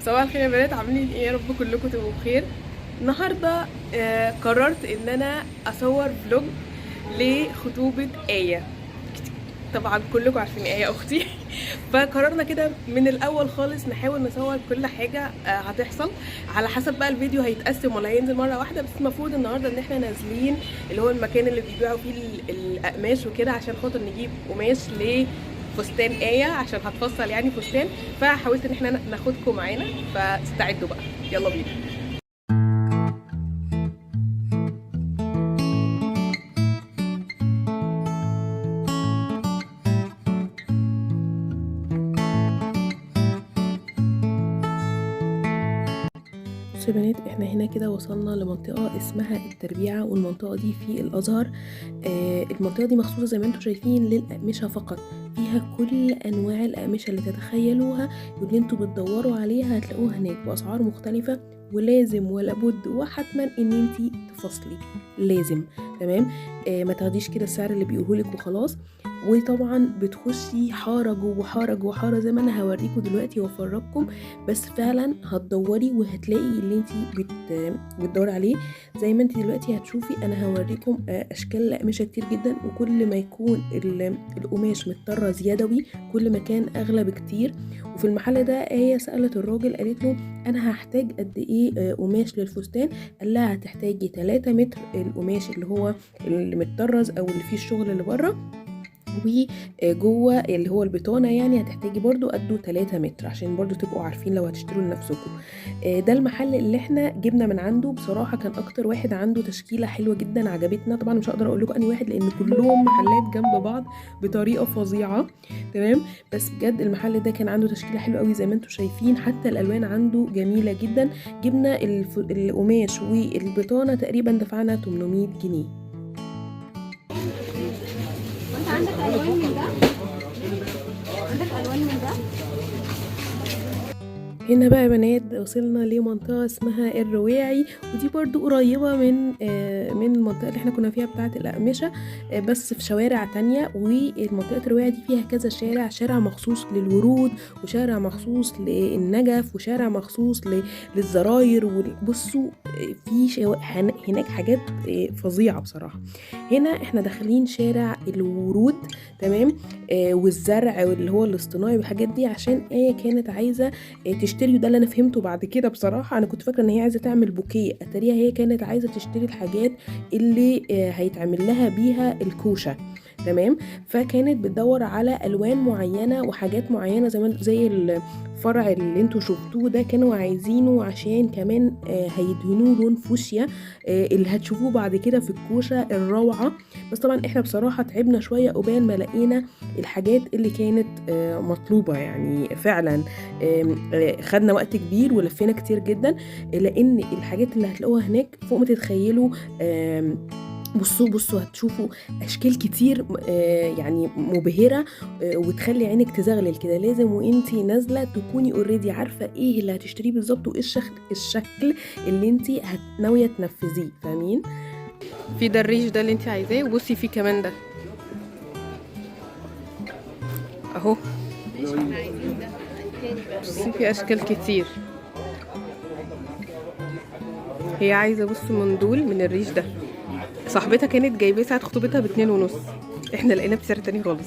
صباح الخير يا بنات، عاملين ايه؟ يا رب كلكم تبقوا بخير. النهارده قررت ان انا اصور فلوج لخطوبه آية. طبعا كلكم عارفين آية اختي. فقررنا كده من الاول خالص نحاول نصور كل حاجه هتحصل، على حسب بقى الفيديو هيتقسم ولا هينزل مره واحده. بس المفروض النهارده ان احنا نازلين اللي هو المكان اللي بيبيعوا فيه الاقماش وكده، عشان خاطر نجيب قماش فستان آية عشان هتفصل يعني فستان. فحاولت ان احنا ناخدكم معانا، فاستعدوا بقى، يلا بينا. بصوا يا بنات، احنا هنا كده وصلنا لمنطقة اسمها التربيعة، والمنطقة دي في الازهر. المنطقة دي مخصوصة زي ما انتم شايفين للأقمشة فقط، فيها كل انواع الأقمشة اللي تتخيلوها واللي انتوا بتدوروا عليها هتلاقوها هناك بأسعار مختلفة. ولازم ولا بد وحتما ان انتي تفصلي، لازم. تمام. ما تاخديش كده السعر اللي بيقولهولك وخلاص. وطبعا بتخشي حاره جوه حاره جوه حاره زي ما انا هوريكم دلوقتي وافرجكم. بس فعلا هتدوري وهتلاقي اللي انتي بتدوري عليه. زي ما انتي دلوقتي هتشوفي، انا هوريكم اشكال الاقمشه كتير جدا، وكل ما يكون القماش متطرز يدوي كل ما كان اغلى بكتير. وفي المحل ده هي سالت الراجل، قالت له انا هحتاج قد ايه قماش للفستان؟ قال لها هتحتاجي 3 متر القماش اللي هو المتطرز او اللي فيه الشغل اللي بره، وجوه اللي هو البطانه يعني هتحتاجي برضو قده 3 متر، عشان برضو تبقوا عارفين لو هتشتروا لنفسكم. ده المحل اللي احنا جبنا من عنده. بصراحه كان اكتر واحد عنده تشكيله حلوه جدا عجبتنا. طبعا مش هقدر اقول لكم انهي واحد لان كلهم محلات جنب بعض بطريقه فظيعه. تمام. بس بجد المحل ده كان عنده تشكيله حلوه قوي زي ما انتم شايفين، حتى الالوان عنده جميله جدا. جبنا القماش والبطانه تقريبا دفعنا 800 جنيه. عندك الوان من ده؟ عندك الوان من ده؟ هنا بقى يا بنات وصلنا لمنطقة اسمها الرواعي، ودي برضو قريبة من المنطقة اللي احنا كنا فيها بتاعة الأقمشة، بس في شوارع تانية. والمنطقة الرواعي دي فيها كذا شارع، شارع مخصوص للورود، وشارع مخصوص للنجف، وشارع مخصوص للزراير. وبصوا في هناك حاجات فظيعة بصراحة. هنا احنا داخلين شارع الورود. تمام. والزرع واللي هو الاصطناعي والحاجات دي، عشان كانت عايزة تشتري. وده اللي انا فهمته بعد كده. بصراحه انا كنت فاكره ان هي عايزه تعمل بوكيه، اتاريها هي كانت عايزه تشتري الحاجات اللي هيتعمل لها بيها الكوشه. تمام. فكانت بتدور على الوان معينه وحاجات معينه زي الفرع اللي انتوا شفتوه ده، كانوا عايزينه عشان كمان هيدهنوه لون فوشيا اللي هتشوفوه بعد كده في الكوشه الروعه. بس طبعا احنا بصراحه تعبنا شويه قبال ما لقينا الحاجات اللي كانت مطلوبه، يعني فعلا خدنا وقت كبير ولفينا كتير جدا، لان الحاجات اللي هتلاقوها هناك فوق ما تتخيلوا. بصوا هتشوفوا اشكال كتير يعني مبهره، وتخلي عينك تزغلل كده. لازم وانتي نازله تكوني اوريدي عارفه ايه اللي هتشتريه بالظبط، وايه الشكل اللي انتي ناويه تنفذيه. فاهمين؟ في ده الريش ده اللي انتي عايزاه، وبصي في كمان ده اهو. بصي في اشكال كتير. هي عايزه بص مندول من الريش ده. صاحبتها كانت جايباه ساعه خطوبتها ب2.5، احنا لقيناه بسعر تاني خالص.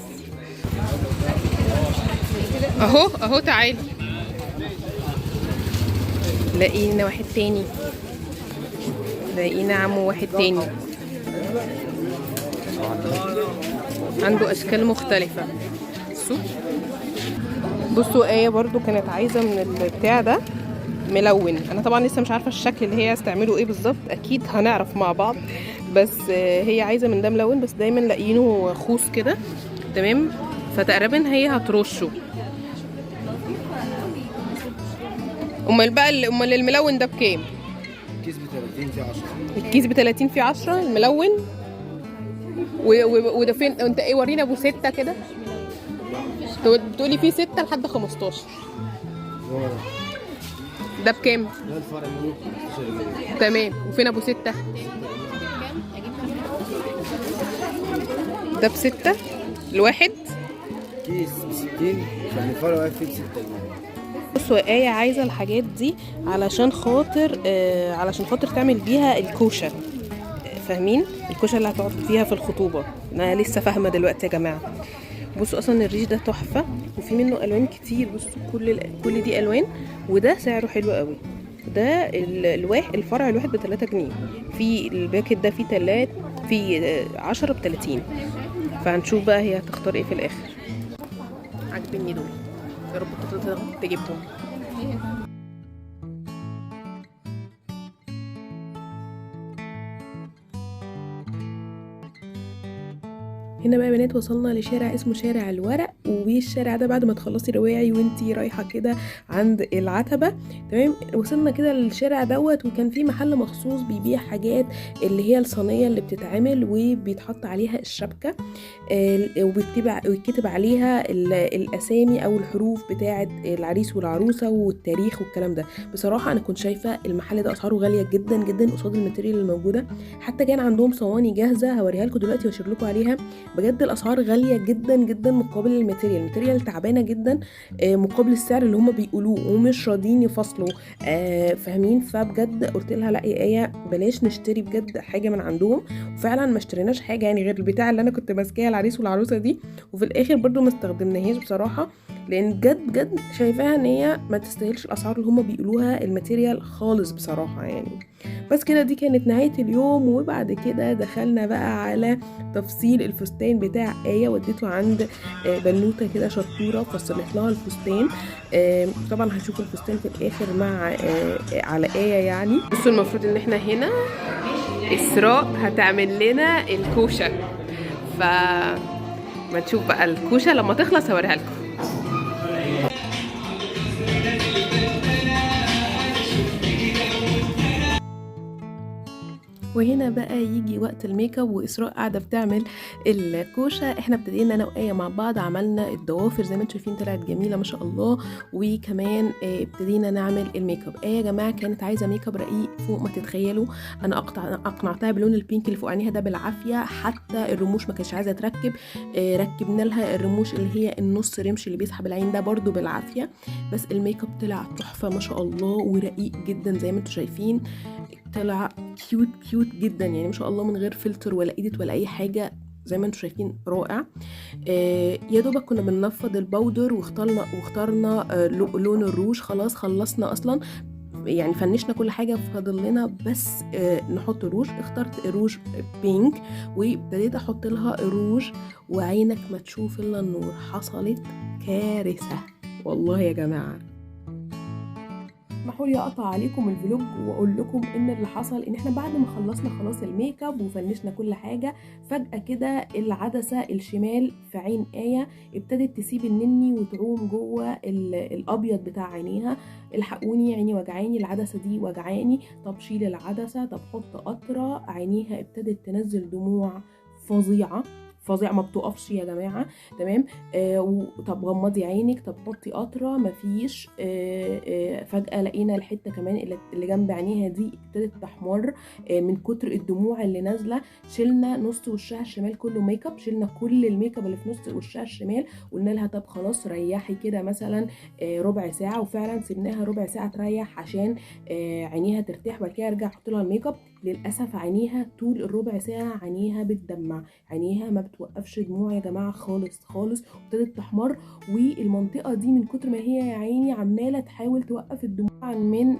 اهو تعالي، لقينا واحد تاني، لقينا عمو واحد تاني عنده اشكال مختلفه. بصوا آية برضو كانت عايزة من البتاع ده ملون. انا طبعا لسه مش عارفة الشكل اللي هي هتعمله ايه بالظبط، اكيد هنعرف مع بعض. بس هي عايزة من ده ملون، بس دايما لاقيينه خوص كده. تمام. فتقريبا هي هترشه. امال الملون ده بكام؟ الكيس ب30 في 10. الكيس ب30 في 10 الملون. وده فين انت؟ ايه ورينا ابو 6 كده. بتقولي فيه 6 لحد 15. ده بكام؟ ده الفرع منه 15 جنيه. تمام. وفين ابو 6؟ ده ب6 الواحد. كيس ب60، يعني الفرع واقف فيه ب6 جنيه. بصوا آية عايزة الحاجات دي علشان خاطر تعمل بيها الكوشة. فاهمين؟ الكوشة اللي هتقعد فيها في الخطوبة. انا لسه فاهمة دلوقتي يا جماعة. بصوا اصلا الريش ده تحفة وفي منه الوان كتير. بصوا كل دي الوان، وده سعره حلو قوي. ده الفرع الواحد ب3 جنيه. في الباكت ده في 10 ب30. فهنشوف بقى هي هتختار ايه في الاخر. عاجبني دول، يا رب تجيبهم. هنا بقى يا بنات وصلنا لشارع اسمه شارع الورق، والشارع ده بعد ما تخلصي رواعي وانتي رايحه كده عند العتبه، تمام، وصلنا كده للشارع دوت. وكان في محل مخصوص بيبيع حاجات اللي هي الصينيه اللي بتتعمل وبيتحط عليها الشبكه، وبيتكتب عليها الاسامي او الحروف بتاعه العريس والعروسه والتاريخ والكلام ده. بصراحه انا كنت شايفه المحل ده اسعاره غاليه جدا جدا قصاد الماتيريال الموجوده. حتى كان عندهم صواني جاهزه هوريها لكم دلوقتي واشير لكم عليها. بجد الاسعار غاليه جدا جدا مقابل الماتيريال تعبانه جدا مقابل السعر اللي هم بيقولوه، ومش راضيين يفصلوا. فاهمين؟ فبجد قلت لها لا يا ايه بلاش نشتري بجد حاجه من عندهم. وفعلا ما اشتريناش حاجه يعني غير البتاع اللي انا كنت ماسكاها العريس والعروسه دي، وفي الاخر برضو ما استخدمناهاش بصراحه، لان بجد شايفاها ان هي ما تستاهلش الاسعار اللي هم بيقولوها الماتيريال خالص بصراحه يعني. بس كده دي كانت نهايه اليوم. وبعد كده دخلنا بقى على تفصيل الفستان بتاع آية. وديته عند بنوته كده شطوره فصلت لها الفستان. طبعا هنشوف الفستان في الاخر مع على آية يعني. بصوا المفروض ان احنا هنا إسراء هتعمل لنا الكوشه، ما نشوف بقى الكوشه لما تخلص هوريها لكم. وهنا بقى يجي وقت الميك اب، وإسراء قاعده بتعمل الكوشه. احنا ابتدينا انا وآية مع بعض، عملنا الضوافر زي ما انتم شايفين طلعت جميله ما شاء الله. وكمان ابتدينا نعمل الميك اب. آية يا جماعه كانت عايزه ميك اب رقيق فوق ما تتخيلوا. انا اقنعتها بلون البينك اللي فوق عينيها ده بالعافيه، حتى الرموش ما كانتش عايزه تركب. ركبنا لها الرموش اللي هي النص رمش اللي بيسحب العين ده برده بالعافيه. بس الميك اب طلع تحفه ما شاء الله ورقيق جدا زي ما انتم شايفين. طلع كيوت جدا يعني ما شاء الله، من غير فلتر ولا ايديت ولا اي حاجه، زي ما انتم شايفين رائع. يا دوبك كنا بننفض الباودر واخترنا لون الروج. خلاص خلصنا اصلا يعني، فنشنا كل حاجه، فاضل لنا بس نحط روج. اخترت روج بينك وابتديت احط لها روج، وعينك ما تشوف الا النور. حصلت كارثه والله يا جماعه. اسمحوا لي اقطع عليكم الفلوج واقول لكم ان اللي حصل ان احنا بعد ما خلصنا خلاص الميك اب وفنشنا كل حاجه، فجاه كده العدسه الشمال في عين آية ابتدت تسيب النني وتعوم جوه الابيض بتاع عينيها. الحقوني عيني وجعاني، العدسه دي وجعاني. طب شيل العدسه، طب حط قطره. عينيها ابتدت تنزل دموع فظيعه ما بتقفش يا جماعه، تمام. طب غمضي عينك، طب حطي قطره، مفيش. فجاه لقينا الحته كمان اللي جنب عينيها دي ابتدت تحمر من كتر الدموع اللي نازله. شلنا نص وشها الشمال كله ميك اب، شلنا كل الميك اب اللي في نص وشها الشمال. قلنا لها طب خلاص ريحي كده مثلا ربع ساعه، وفعلا سيبناها ربع ساعه تريح عشان عينيها ترتاح. بعد كده ارجع احط لها الميك اب. للاسف عينيها طول الربع ساعه عينيها بتدمع، عينيها ما بتوقفش دموع يا جماعه خالص، وابتدت تحمر. والمنطقه دي من كتر ما هي يا عيني عماله تحاول توقف الدموع من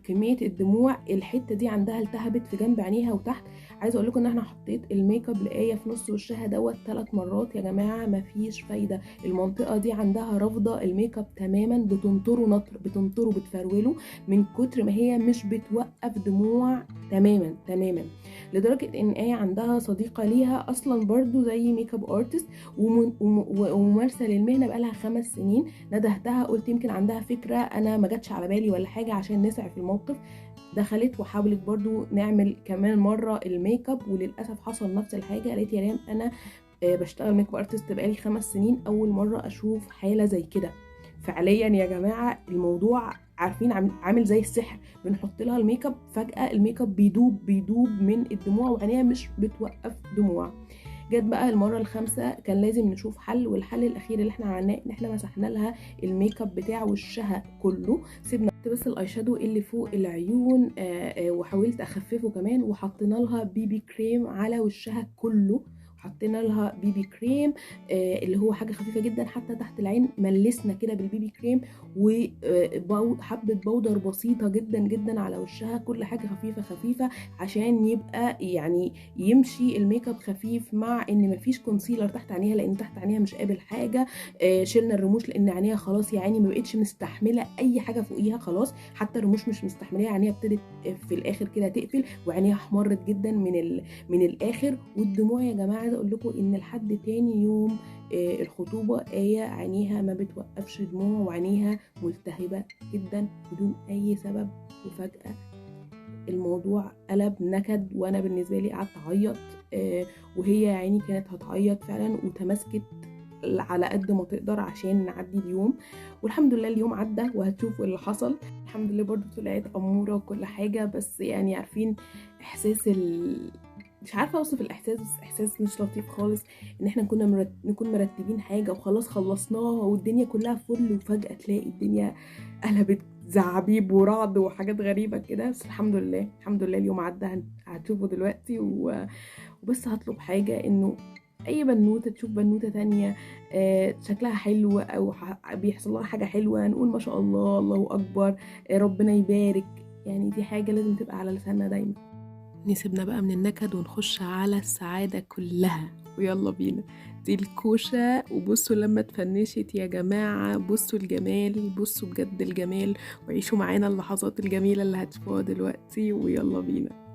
كميه الدموع، الحته دي عندها التهبت في جنب عينيها وتحت. عايزه اقول لكم ان احنا حطيت الميك اب لآية في نص وشها دوت 3 مرات يا جماعه، مفيش فايده. المنطقه دي عندها رافضه الميك اب تماما، بتنطره بتفروله من كتر ما هي مش بتوقف دموع تماما. لدرجه ان آية عندها صديقه ليها اصلا برضو زي ميك اب ارتست وممارسه للمهنه بقالها 5 سنين. ندهتها قلت يمكن عندها فكره انا ما جاتش على بالي ولا حاجه عشان نسعف الموقف. دخلت وحاولت برضو نعمل كمان مره الميك اب، وللاسف حصل نفس الحاجه. قالت يا ريم انا بشتغل ميك اب ارتست بقالي 5 سنين، اول مره اشوف حاله زي كده. فعليا يا جماعه الموضوع عارفين عامل زي السحر. بنحط لها الميك اب فجاه الميك اب بيدوب من الدموع وعينيها مش بتوقف دموع. جت بقى المره الخامسه كان لازم نشوف حل، والحل الاخير اللي احنا عملناه ان احنا مسحنا لها الميك اب بتاع وشها كله، سيبنا بس الاي شادو اللي فوق العيون وحاولت اخففه كمان، وحطينا لها بيبي كريم على وشها كله، حطينا لها بيبي كريم اللي هو حاجه خفيفه جدا، حتى تحت العين ملسنا كده بالبيبي كريم، وحبه بودر بسيطه جدا جدا على وشها، كل حاجه خفيفه خفيفه عشان يبقى يعني يمشي الميك اب خفيف، مع ان مفيش كونسيلر تحت عينيها لان تحت عينيها مش قابل حاجه. شلنا الرموش لان عينيها خلاص يا عيني ما بقتش مستحمله اي حاجه فوقيها خلاص، حتى الرموش مش مستحمليه، عينيها ابتدت في الاخر كده تقفل، وعينيها احمرت جدا من الاخر. والدموع يا جماعه عايزه اقول لكم ان لحد تاني يوم الخطوبه عينيها ما بتوقفش دموع، وعينيها ملتهبه جدا بدون اي سبب، وفجاه الموضوع قلب نكد، وانا بالنسبه لي قعدت اعيط، وهي يا عيني كانت هتعيط فعلا، وتماسكت على قد ما تقدر عشان نعدي اليوم. والحمد لله اليوم عدى، وهتشوفوا اللي حصل. الحمد لله برضو طلعت اموره وكل حاجه، بس يعني عارفين احساس مش عارفه اوصف الاحساس، بس احساس مش لطيف خالص، ان احنا نكون مرتبين حاجه وخلاص خلصناها والدنيا كلها فل، وفجاه تلاقي الدنيا قلبت زعابيب ورعد وحاجات غريبه كده. بس الحمد لله الحمد لله اليوم عدى، هتشوفوا دلوقتي. وبس هطلب حاجه، انه اي بنوته تشوف بنوته تانية شكلها حلو او بيحصل لها حاجه حلوه، نقول ما شاء الله الله اكبر، ربنا يبارك، يعني دي حاجه لازم تبقى على لساننا دايما. نسيبنا بقى من النكد ونخش على السعاده كلها، ويلا بينا. دي الكوشه، وبصوا لما اتفنشت يا جماعه، بصوا الجمال، بصوا بجد الجمال، وعيشوا معانا اللحظات الجميله اللي هتشوفوها دلوقتي، ويلا بينا.